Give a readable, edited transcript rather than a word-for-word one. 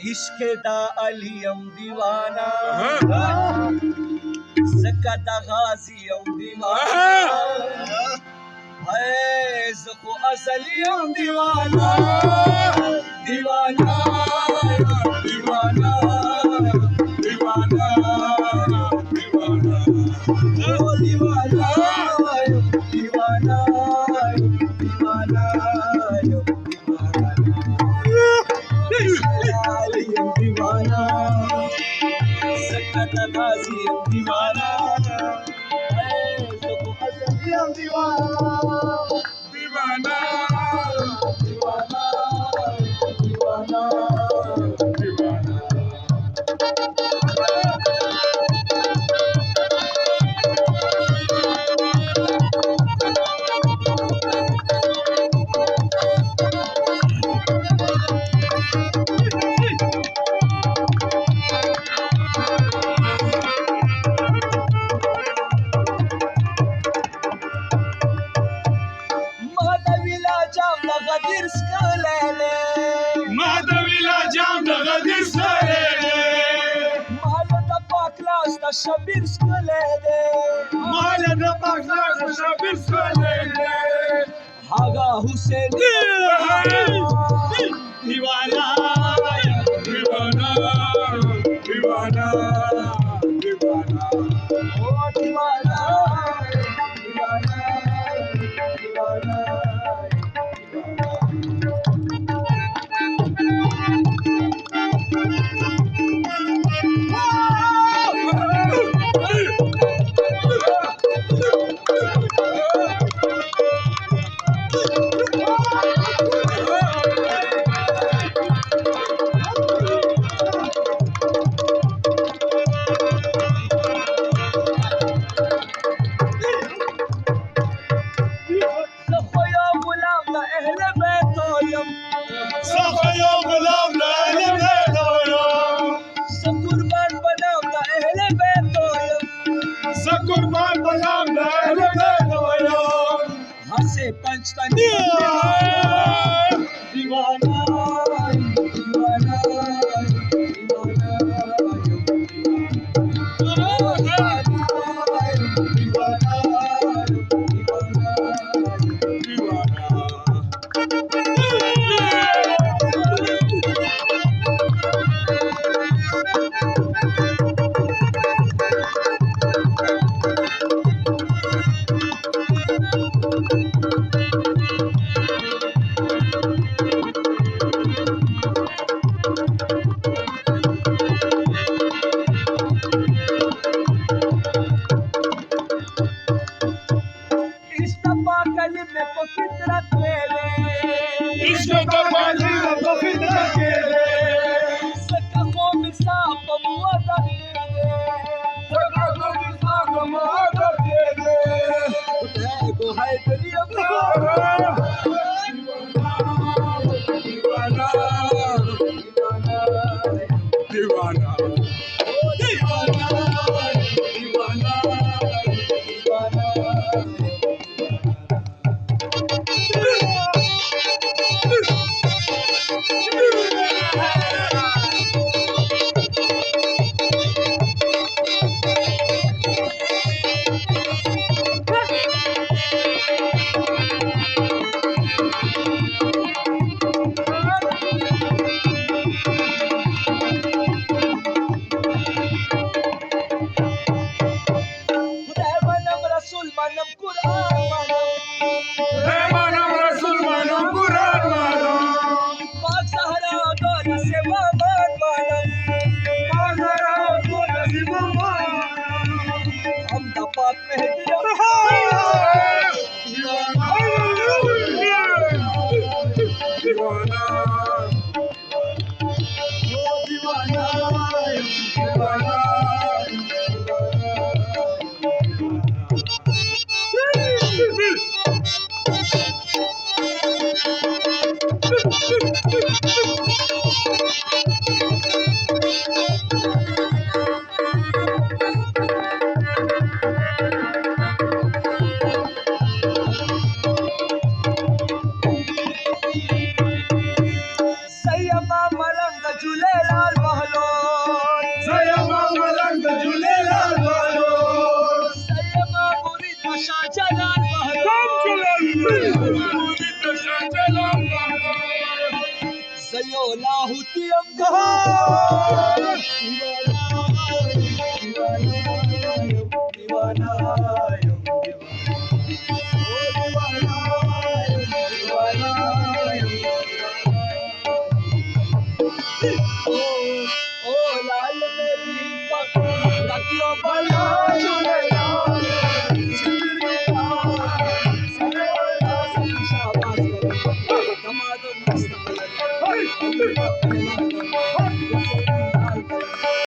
इश्क दा अलियम दीवाना ज़का दा गाज़ियम दीवाना है ज़को अज़लियम दीवाना दीवाना दीवाना दीवाना दीवाना ओ दीवाना दीवाना दीवाना दीवाना ज़का दा गाज़ियम दीवाना दीवाना दीवाना दीवाना दीवाना غدير سكالالي ما دويلا جام غدير سكالالي مال دباك لاس الشبير سكالالي مال دباك لاس الشبير سكالالي حاجة حسين ديوانا ديوانا ديوانا ديوانا او ديوانا ديوانا ديوانا قربان بلام لا لا हंसे पंचतनी दीवाना दीवाना संत झूलेलाल वालो सयमा मुरीद शाहजलाल जयो लाहुती अंगहा ओ लाल मेरी रखियो बला